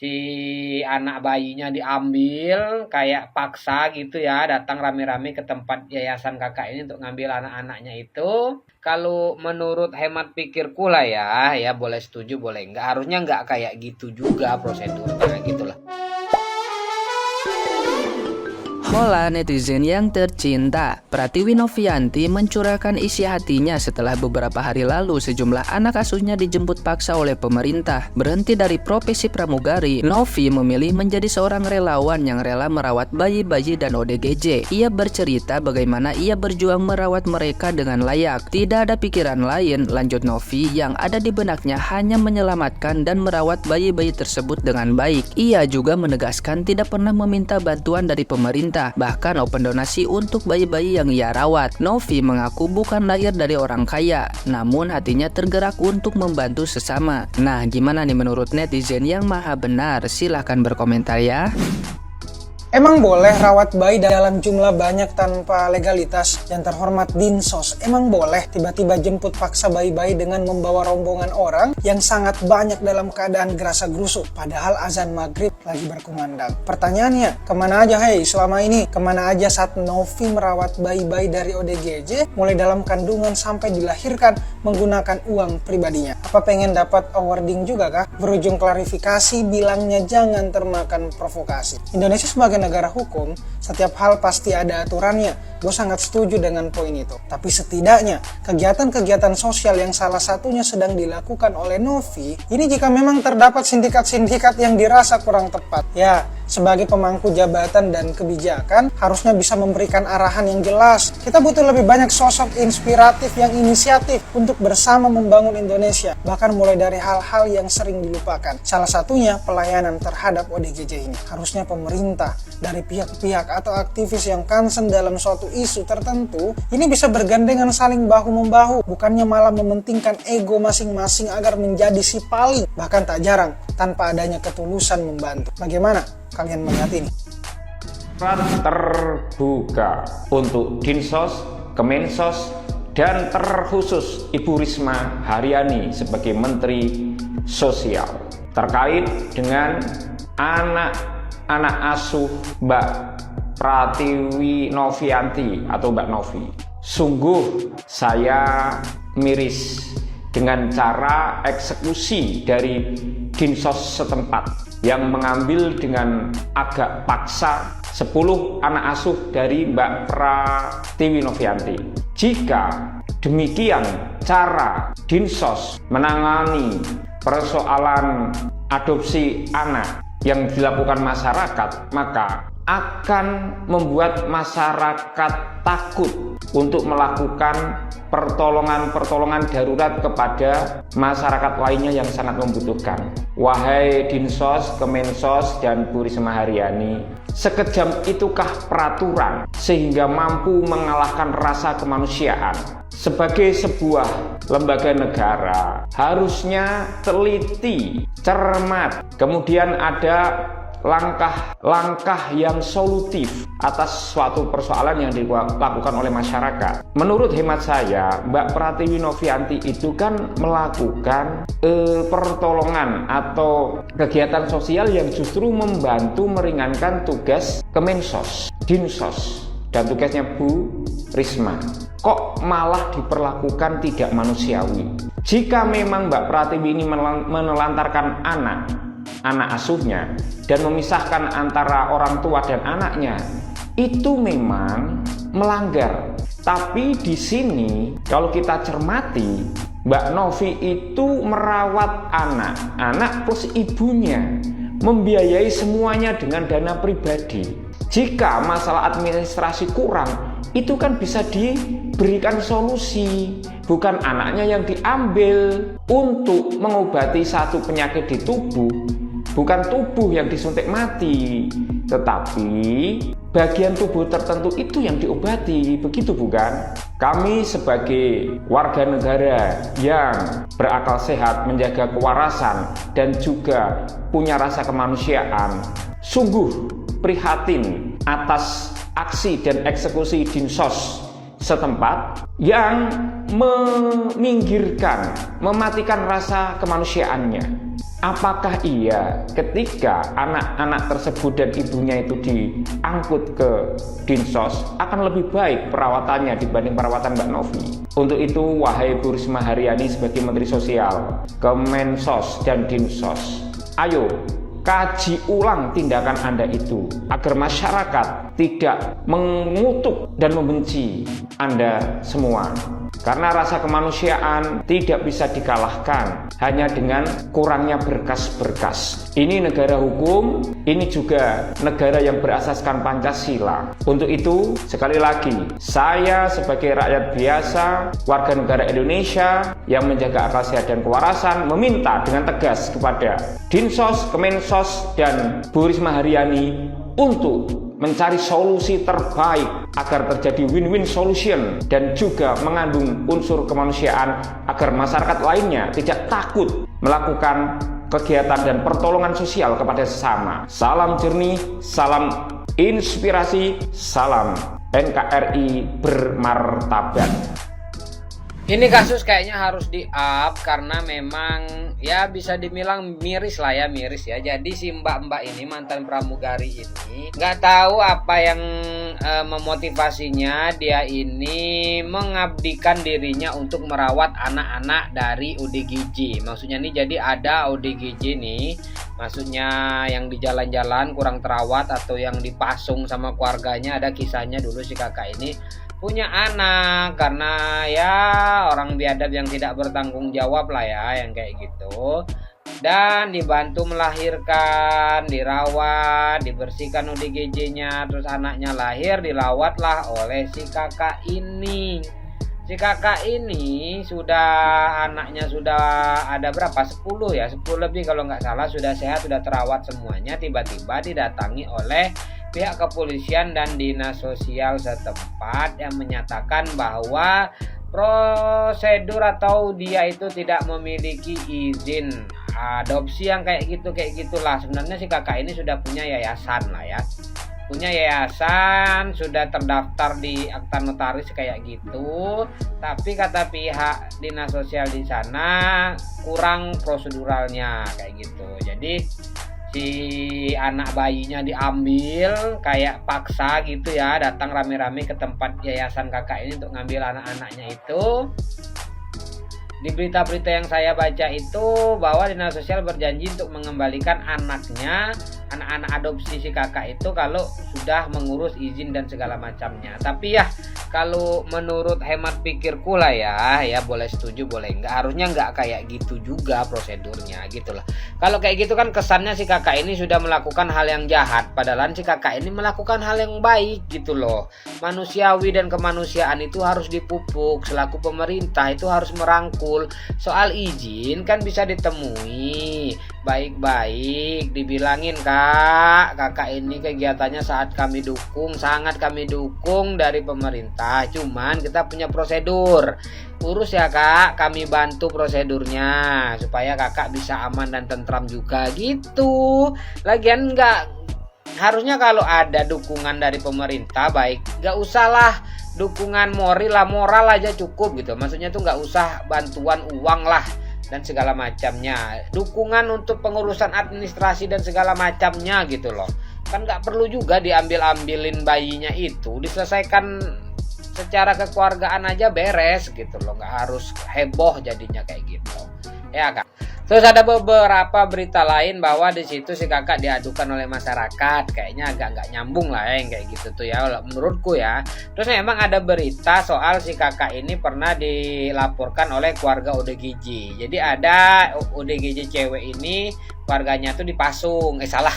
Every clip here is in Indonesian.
si anak bayinya diambil kayak paksa gitu ya, datang rame-rame ke tempat yayasan kakak ini untuk ngambil anak-anaknya itu. Kalau menurut hemat pikirku lah ya boleh setuju boleh enggak, harusnya enggak kayak gitu juga prosedurnya gitu lah. Hola netizen yang tercinta, Pratiwi Novianti mencurahkan isi hatinya setelah beberapa hari lalu sejumlah anak asuhnya dijemput paksa oleh pemerintah. Berhenti dari profesi pramugari, Novi memilih menjadi seorang relawan yang rela merawat bayi-bayi dan ODGJ. Ia bercerita bagaimana ia berjuang merawat mereka dengan layak. Tidak ada pikiran lain, lanjut Novi, yang ada di benaknya hanya menyelamatkan dan merawat bayi-bayi tersebut dengan baik. Ia juga menegaskan tidak pernah meminta bantuan dari pemerintah, bahkan open donasi untuk bayi-bayi yang ia rawat. Novi mengaku bukan lahir dari orang kaya, namun hatinya tergerak untuk membantu sesama. Nah, gimana nih menurut netizen yang maha benar? Silahkan berkomentar ya. Emang boleh rawat bayi dalam jumlah banyak tanpa legalitas? Yang terhormat Dinsos, emang boleh tiba-tiba jemput paksa bayi-bayi dengan membawa rombongan orang yang sangat banyak dalam keadaan gerasa-gerusu, padahal azan maghrib lagi berkumandang? Pertanyaannya, kemana aja selama ini? Kemana aja saat Novi merawat bayi-bayi dari ODGJ, mulai dalam kandungan sampai dilahirkan menggunakan uang pribadinya? Apa pengen dapat awarding juga kah? Berujung klarifikasi bilangnya jangan termakan provokasi. Indonesia sebagai negara hukum, setiap hal pasti ada aturannya. Gue sangat setuju dengan poin itu. Tapi setidaknya, kegiatan-kegiatan sosial yang salah satunya sedang dilakukan oleh Novi, ini jika memang terdapat sindikat-sindikat yang dirasa kurang tepat, ya, sebagai pemangku jabatan dan kebijakan, harusnya bisa memberikan arahan yang jelas. Kita butuh lebih banyak sosok inspiratif yang inisiatif untuk bersama membangun Indonesia, bahkan mulai dari hal-hal yang sering dilupakan. Salah satunya pelayanan terhadap ODGJ ini. Harusnya pemerintah, dari pihak-pihak atau aktivis yang concern dalam suatu isu tertentu, ini bisa bergandengan saling bahu-membahu, bukannya malah mementingkan ego masing-masing agar menjadi si paling, bahkan tak jarang tanpa adanya ketulusan membantu. Bagaimana kalian melihat ini? Terbuka untuk Dinsos, Kemensos, dan terkhusus Ibu Risma Haryani sebagai Menteri Sosial terkait dengan anak asuh Mbak Pratiwi Novianti atau Mbak Novi. Sungguh saya miris dengan cara eksekusi dari Dinsos setempat yang mengambil dengan agak paksa 10 anak asuh dari Mbak Pratiwi Novianti. Jika demikian cara Dinsos menangani persoalan adopsi anak yang dilakukan masyarakat, maka akan membuat masyarakat takut untuk melakukan pertolongan darurat kepada masyarakat lainnya yang sangat membutuhkan. Wahai Dinsos, Kemensos, dan Bu Risma Haryani, sekejam itukah peraturan sehingga mampu mengalahkan rasa kemanusiaan? Sebagai sebuah lembaga negara, harusnya teliti, cermat, kemudian ada langkah-langkah yang solutif atas suatu persoalan yang dilakukan oleh masyarakat. Menurut hemat saya, Mbak Pratiwi Novianti itu kan melakukan pertolongan atau kegiatan sosial yang justru membantu meringankan tugas Kemensos, Dinsos, dan tugasnya Bu Risma. Kok malah diperlakukan tidak manusiawi? Jika memang Mbak Pratiwi ini menelantarkan anak asuhnya dan memisahkan antara orang tua dan anaknya, itu memang melanggar. Tapi di sini kalau kita cermati, Mbak Novi itu merawat anak plus ibunya, membiayai semuanya dengan dana pribadi. Jika masalah administrasi kurang, itu kan bisa diberikan solusi, bukan anaknya yang diambil untuk mengobati satu penyakit di tubuh. Bukan tubuh yang disuntik mati, tetapi bagian tubuh tertentu itu yang diobati, begitu bukan? Kami sebagai warga negara yang berakal sehat, menjaga kewarasan, dan juga punya rasa kemanusiaan, sungguh prihatin atas aksi dan eksekusi Dinsos setempat yang mematikan rasa kemanusiaannya. Apakah iya ketika anak-anak tersebut dan ibunya itu diangkut ke Dinsos akan lebih baik perawatannya dibanding perawatan Mbak Novi? Untuk itu, wahai Bu Risma Haryani sebagai Menteri Sosial, Kemensos dan Dinsos, ayo kaji ulang tindakan Anda itu agar masyarakat tidak mengutuk dan membenci Anda semua. Karena rasa kemanusiaan tidak bisa dikalahkan hanya dengan kurangnya berkas-berkas. Ini negara hukum, ini juga negara yang berasaskan Pancasila. Untuk itu, sekali lagi, saya sebagai rakyat biasa, warga negara Indonesia yang menjaga akal sehat dan kewarasan, meminta dengan tegas kepada Dinsos, Kemensos, dan Bu Risma Haryani untuk mencari solusi terbaik agar terjadi win-win solution dan juga mengandung unsur kemanusiaan agar masyarakat lainnya tidak takut melakukan kegiatan dan pertolongan sosial kepada sesama. Salam jernih, salam inspirasi, salam NKRI bermartabat. Ini kasus kayaknya harus di-up karena memang ya bisa dibilang miris ya. Jadi si mbak-mbak ini, mantan pramugari ini, nggak tahu apa yang memotivasinya dia ini mengabdikan dirinya untuk merawat anak-anak dari ODGJ. Maksudnya nih, jadi ada ODGJ nih, maksudnya yang di jalan-jalan kurang terawat atau yang dipasung sama keluarganya. Ada kisahnya dulu si kakak ini punya anak karena ya orang biadab yang tidak bertanggung jawab lah ya, yang kayak gitu, dan dibantu melahirkan, dirawat, dibersihkan ODGJ-nya, terus anaknya lahir, dirawatlah oleh si kakak ini. Si kakak ini anaknya sudah ada berapa? 10 lebih kalau nggak salah, sudah sehat, sudah terawat semuanya. Tiba-tiba didatangi oleh pihak kepolisian dan dinas sosial setempat yang menyatakan bahwa prosedur atau dia itu tidak memiliki izin adopsi yang kayak gitulah. Sebenarnya si kakak ini sudah punya yayasan lah ya, sudah terdaftar di akta notaris kayak gitu, tapi kata pihak dinas sosial di sana kurang proseduralnya kayak gitu. Jadi si anak bayinya diambil kayak paksa gitu ya, datang rame-rame ke tempat yayasan kakak ini untuk ngambil anak-anaknya itu. Di berita-berita yang saya baca itu bahwa dinas sosial berjanji untuk mengembalikan anak-anak adopsi si kakak itu kalau sudah mengurus izin dan segala macamnya. Tapi ya kalau menurut hemat pikirku lah ya boleh setuju boleh enggak, harusnya enggak kayak gitu juga prosedurnya gitu loh. Kalau kayak gitu kan kesannya si kakak ini sudah melakukan hal yang jahat, padahal si kakak ini melakukan hal yang baik gitu loh. Manusiawi dan kemanusiaan itu harus dipupuk, selaku pemerintah itu harus merangkul. Soal izin kan bisa ditemui baik-baik, dibilangin kakak ini kegiatannya sangat kami dukung dari pemerintah, cuman kita punya prosedur, urus ya kak, kami bantu prosedurnya supaya kakak bisa aman dan tentram juga gitu. Lagian harusnya kalau ada dukungan dari pemerintah baik, nggak usahlah dukungan moral aja cukup gitu. Maksudnya tuh nggak usah bantuan uang lah dan segala macamnya, dukungan untuk pengurusan administrasi dan segala macamnya gitu loh. Kan nggak perlu juga diambilin bayinya itu, diselesaikan secara kekeluargaan aja beres gitu loh, nggak harus heboh jadinya kayak gitu ya kak. Terus ada beberapa berita lain bahwa di situ si kakak diadukan oleh masyarakat, kayaknya agak nggak nyambung lah ya yang kayak gitu tuh ya menurutku ya. Terus memang ada berita soal si kakak ini pernah dilaporkan oleh keluarga ODGJ. Jadi ada ODGJ cewek ini, keluarganya tuh dipasung, salah.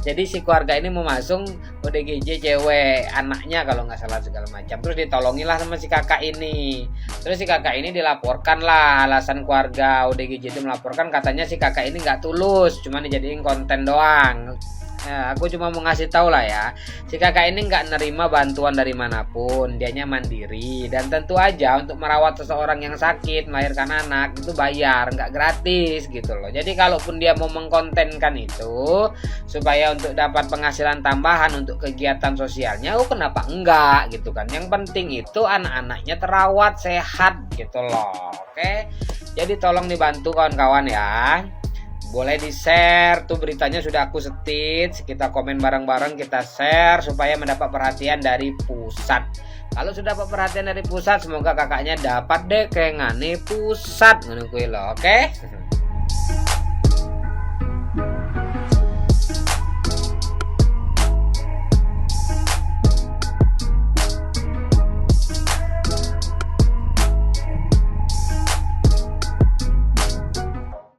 Jadi si keluarga ini memasung ODGJ cewek, anaknya kalau nggak salah segala macam. Terus ditolongilah sama si kakak ini. Terus si kakak ini dilaporkan lah, alasan keluarga ODGJ itu melaporkan katanya si kakak ini nggak tulus, cuma dijadiin konten doang. Ya, aku cuma mau ngasih tahu lah ya, si kakak ini nggak nerima bantuan dari manapun, dianya mandiri, dan tentu aja untuk merawat seseorang yang sakit, melahirkan anak itu bayar, nggak gratis gitu loh. Jadi kalaupun dia mau mengkontenkan itu supaya untuk dapat penghasilan tambahan untuk kegiatan sosialnya, kenapa enggak gitu kan? Yang penting itu anak-anaknya terawat sehat gitu loh. Oke, jadi tolong dibantu kawan-kawan ya. Boleh di-share tuh beritanya, sudah aku setit. Kita komen bareng-bareng, kita share supaya mendapat perhatian dari pusat. Kalau sudah dapat perhatian dari pusat, semoga kakaknya dapat deh kengane pusat ngono kuwi lho, oke?